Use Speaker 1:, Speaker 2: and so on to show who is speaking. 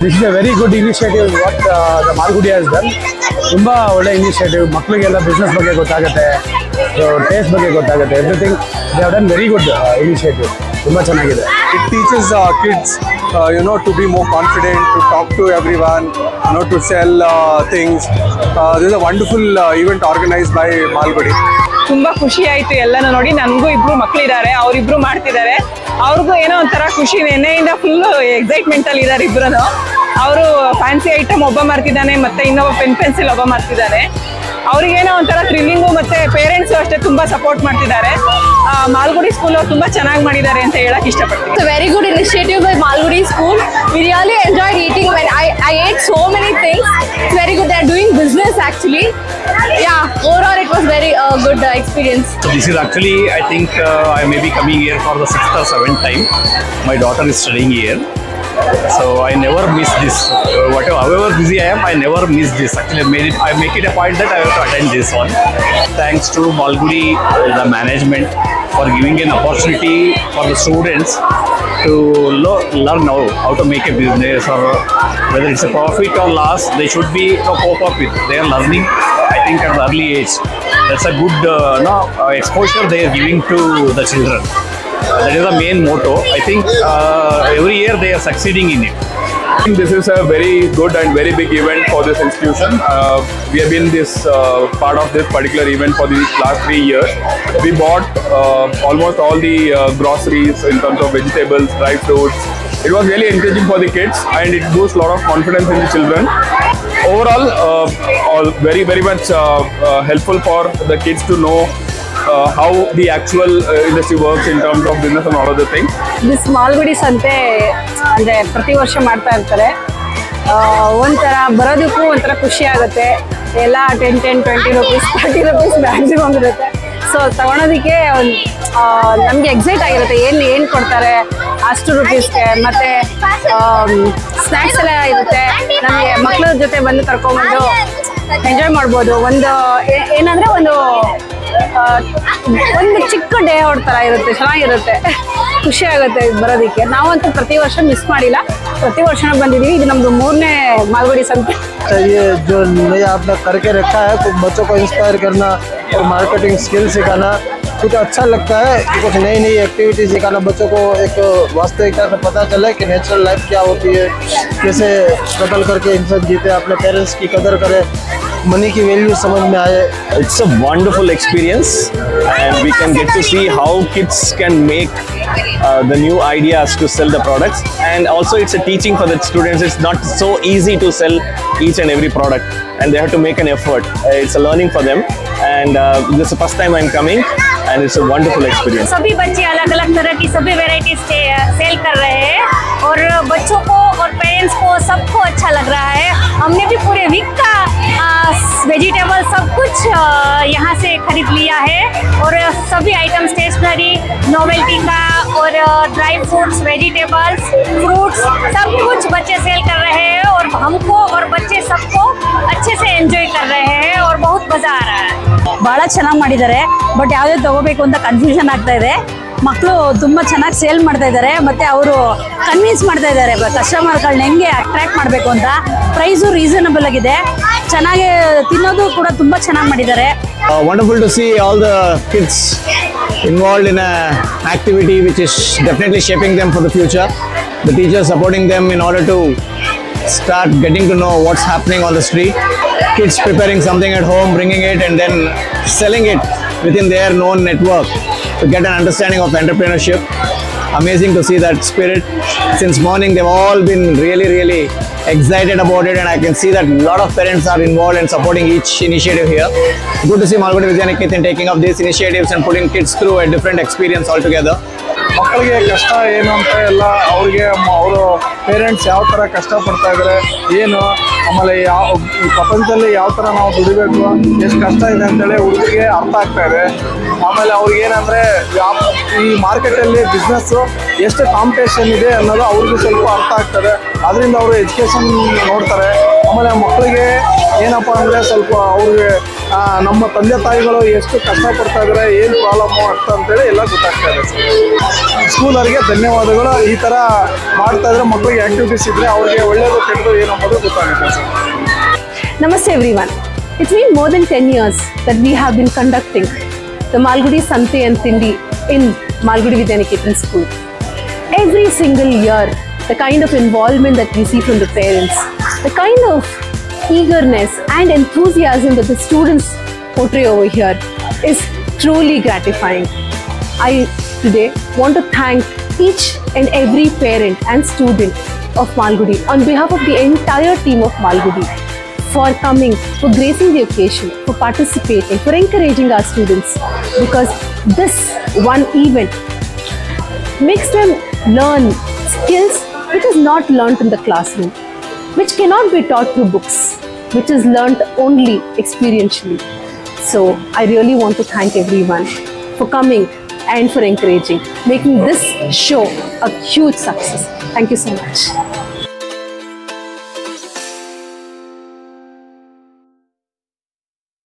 Speaker 1: This is a very good initiative what the Malgudi has done. ತುಂಬಾ ಒಳ್ಳೆ initiative. ಮಕ್ಕಳಿಗೆಲ್ಲ business ಬಗ್ಗೆ ಗೊತ್ತಾಗುತ್ತೆ, ಟೇಸ್ಟ್ ಬಗ್ಗೆ ಗೊತ್ತಾಗುತ್ತೆ, everything they have done very good initiative. ತುಂಬಾ ಚೆನ್ನಾಗಿದೆ.
Speaker 2: It teaches kids to be more confident, to talk to everyone, to sell things. This is a wonderful event organized by Malgudi.
Speaker 3: ತುಂಬಾ ಖುಷಿ ಆಯ್ತು ಎಲ್ಲಾನು ನೋಡಿ. ನನಗೂ ಇಬ್ರು ಮಕ್ಕಳಿದ್ದಾರೆ, ಅವರಿಬ್ರು ಮಾಡ್ತಿದ್ದಾರೆ. ಅವ್ರಿಗೂ ಏನೋ ಒಂಥರ ಖುಷಿ, ನೆನ್ನೆಯಿಂದ ಫುಲ್ ಎಕ್ಸೈಟ್ಮೆಂಟ್ ಅಲ್ಲಿ ಇದ್ದಾರೆ ಇಬ್ರು. ಅವರು ಫ್ಯಾನ್ಸಿ ಐಟಮ್ ಒಬ್ಬ ಮಾಡ್ತಿದ್ದಾನೆ, ಮತ್ತೆ ಇನ್ನೊಬ್ಬ ಪೆನ್ಸಿಲ್ ಒಬ್ಬ ಮಾಡ್ತಿದ್ದಾನೆ. ಅವ್ರಿಗೇನೋ ಒಂಥರ ಥ್ರಿಲ್ಲಿಂಗು, ಮತ್ತೆ ಪೇರೆಂಟ್ಸ್ ಅಷ್ಟೇ ತುಂಬಾ ಸಪೋರ್ಟ್ ಮಾಡ್ತಿದ್ದಾರೆ. ಮಾಲ್ಗುಡಿ ಸ್ಕೂಲ್ ಅವ್ರು ತುಂಬಾ ಚೆನ್ನಾಗಿ ಮಾಡಿದ್ದಾರೆ ಅಂತ ಹೇಳಕ್ ಇಷ್ಟಪಡ್ತೀನಿ.
Speaker 4: It's a very good initiative by Malgudi School. We really enjoyed eating. When I ate so many things. It's very good. They're doing business actually. Yeah, overall it was very good experience.
Speaker 5: So this is actually, I think I may be coming here for the 6th or 7th time. My daughter is studying here. So I never miss this. However busy I am, I never miss this. Actually, I make it a point that I have to attend this one. Thanks to Malgudi, the management, for giving an opportunity for the students to learn how to make a business, or whether it's a profit or loss, they should be cope up with. They are learning, I think, at an early age. That's a good exposure they are giving to the children. That is the main motto. I think every year they are succeeding in it.
Speaker 6: I think this is a very good and very big event for this institution. We have been part of this particular event for the last 3 years. We bought almost all the groceries in terms of vegetables, dry fruits. It was really encouraging for the kids, and it boosts a lot of confidence in the children. Overall, all very, very much helpful for the kids to know how the actual industry works in terms of business and all other things.
Speaker 3: This Malgudi ಸಂತೆ ಅಂದ್ರೆ ಪ್ರತಿ ವರ್ಷ ಮಾಡ್ತಾ ಇರ್ತಾರೆ. ಒಂಥರ ಬರೋದಕ್ಕೂ ಒಂಥರ ಖುಷಿ ಆಗುತ್ತೆ. ಎಲ್ಲ 10, 20 ರೂಪೀಸ್, 30 ರೂಪೀಸ್ ಮ್ಯಾಕ್ಸಿಮಮ್ ಇರುತ್ತೆ. ಸೊ ತಗೊಳೋದಕ್ಕೆ ನಮಗೆ ಎಕ್ಸೈಟ್ ಆಗಿರುತ್ತೆ. ಏನು ಕೊಡ್ತಾರೆ ಅಷ್ಟು ರೂಪೀಸ್ಗೆ. ಮತ್ತೆ ಸ್ನ್ಯಾಕ್ಸ್ ಎಲ್ಲ ಇರುತ್ತೆ. ನಮಗೆ ಮಕ್ಕಳ ಜೊತೆ ಬಂದು ಕರ್ಕೊಂಡ್ಬಂದು ಎಂಜಾಯ್ ಮಾಡ್ಬೋದು. ಏನಂದ್ರೆ ಒಂದು ಚಿಕ್ಕ ಡೇ ಔಟ್ ತರ ಇರುತ್ತೆ, ಚೆನ್ನಾಗಿರುತ್ತೆ, ಖುಷಿ ಆಗುತ್ತೆ ಬರೋದಕ್ಕೆ. ನಾವಂತೂ ಪ್ರತಿ ವರ್ಷ ಮಿಸ್ ಮಾಡಿಲ್ಲ, ಪ್ರತಿ ವರ್ಷನೂ ಬಂದಿದ್ದೀವಿ. ಇದು ನಮ್ದು 3ನೇ ಮಾಲ್ಗುಡಿ ಸಂತೆ.
Speaker 7: ये जो नया आपने करके रखा है, कुछ बच्चों को इंस्पायर करना और मार्केटिंग स्किल सिखाना, कुछ अच्छा लगता है कि कुछ नई नई एक्टिविटी सिखाना, बच्चों को एक वास्तविकता से पता चले कि नेचुरल लाइफ क्या होती है, कैसे स्ट्रगल करके इंसान जीते, अपने पेरेंट्स की कदर करे, मनी की वैल्यू समझ में आए.
Speaker 5: It's a wonderful experience, and we can get to see how kids can make the new ideas to sell the products, and also it's a teaching for the students. It's not so easy to sell each and every product, and they have to make an effort. It's a learning for them, and this is the first time I'm coming, and it's a wonderful experience.
Speaker 8: सभी बच्चे अलग अलग तरह की सभी varieties cell कर रहे हैं, और बच्चों को और पेरेंट्स को सबको अच्छा लग रहा है. हमने भी पूरे वीक का वेजिटेबल सब कुछ यहाँ से खरीद लिया है, और सभी आइटम स्टेशनरी, नोवेल्टी का, और ड्राई फ्रूट्स, वेजिटेबल्स, फ्रूट्स, सब कुछ बच्चे सेल कर रहे हैं, और हमको और बच्चे सबको अच्छे से एंजॉय कर रहे हैं, और बहुत मजा आ रहा है.
Speaker 9: ಬಹಳ ಚೆನ್ನಾಗಿ ಮಾಡಿದ್ದಾರೆ. ಬಟ್ ಯಾವ್ದು ತಗೋಬೇಕು ಅಂತ ಕನ್ಫ್ಯೂಷನ್ ಆಗ್ತಾ ಇದೆ.
Speaker 3: ಮಕ್ಕಳು ತುಂಬ ಚೆನ್ನಾಗಿ ಸೇಲ್ ಮಾಡ್ತಾ ಇದ್ದಾರೆ ಮತ್ತು ಅವರು ಕನ್ವಿನ್ಸ್ ಮಾಡ್ತಾ ಇದ್ದಾರೆ ಕಸ್ಟಮರ್ಗಳನ್ನ ಹೆಂಗೆ ಅಟ್ರಾಕ್ಟ್ ಮಾಡಬೇಕು ಅಂತ. ಪ್ರೈಸು ರೀಸನಬಲ್ ಆಗಿದೆ, ಚೆನ್ನಾಗಿ ತಿನ್ನೋದು ಕೂಡ ತುಂಬ ಚೆನ್ನಾಗಿ ಮಾಡಿದ್ದಾರೆ.
Speaker 9: Wonderful to see all the kids involved in an activity which is definitely shaping them for the future. The teachers supporting them in order to start getting to know what's happening on the street. Kids preparing something at home, bringing it and then selling it within their known network to get an understanding of entrepreneurship. Amazing to see that spirit. Since morning they've all been really excited about it, and I can see that a lot of parents are involved in supporting each initiative here. Good to see Malgudi Vidyaniketan taking up these initiatives and putting kids through a different experience altogether.
Speaker 7: ಮಕ್ಕಳಿಗೆ ಕಷ್ಟ ಏನು ಅಂತ ಎಲ್ಲ ಅವ್ರಿಗೆ ಅವರು parents ಯಾವ ಥರ ಕಷ್ಟಪಡ್ತಾ ಇದ್ದಾರೆ ಏನು, ಆಮೇಲೆ ಈ ಪ್ರಪಂಚದಲ್ಲಿ ಯಾವ ಥರ ನಾವು ದುಡಿಬೇಕು, ಎಷ್ಟು ಕಷ್ಟ ಇದೆ ಅಂತೇಳಿ ಹುಡುಗರಿಗೆ ಅರ್ಥ ಆಗ್ತಾ ಇದೆ. ಆಮೇಲೆ ಅವ್ರಿಗೆ ಏನಂದರೆ ಈ ಮಾರ್ಕೆಟಲ್ಲಿ ಬಿಸ್ನೆಸ್ಸು ಎಷ್ಟು ಕಾಂಪಿಟೇಷನ್ ಇದೆ ಅನ್ನೋದು ಅವ್ರಿಗೂ ಸ್ವಲ್ಪ ಅರ್ಥ ಆಗ್ತದೆ. ಅದರಿಂದ ಅವರು ಎಜುಕೇಷನ್ ನೋಡ್ತಾರೆ. ಆಮೇಲೆ ಮಕ್ಕಳಿಗೆ ಏನಪ್ಪ ಅಂದರೆ ಸ್ವಲ್ಪ ಅವ್ರಿಗೆ ನಮ್ಮ ತಂದೆ ತಾಯಿಗಳು ಎಷ್ಟು ಕಷ್ಟಪಡ್ತಾ ಇದ್ದಾರೆ, ಏನು ಪ್ರಾಬ್ಲಮ್ಮು ಅಂತ ಅಂತೇಳಿ ಎಲ್ಲ ಗೊತ್ತಾಗ್ತಾ ಇದೆ. ಸ್ಕೂಲವ್ರಿಗೆ ಧನ್ಯವಾದಗಳು. ಈ ಥರ ಮಾಡ್ತಾ ಇದ್ರೆ ಮಕ್ಕಳಿಗೆ ಆ್ಯಕ್ಟಿವಿಟೀಸ್ ಇದ್ದರೆ ಅವ್ರಿಗೆ ಒಳ್ಳೆಯದು ಕೆಟ್ಟದು ಏನು ಅನ್ನೋದು ಗೊತ್ತಾಗುತ್ತೆ sir.
Speaker 3: Namaste everyone. It's been more than 10 years that we have been conducting the Malgudi Sante and Tindi in Malgudi Vidyaniketan School. Every single year, the kind of involvement that we see from the parents, the kind of eagerness and enthusiasm that the students portray over here is truly gratifying. I today want to thank each and every parent and student of Malgudi on behalf of the entire team of Malgudi for coming, for gracing the occasion, for participating, for encouraging our students, because this one event makes them learn skills which is not learnt in the classroom, which cannot be taught through books, which is learnt only experientially. So I really want to thank everyone for coming and for encouraging, making this show a huge success. Thank you so much.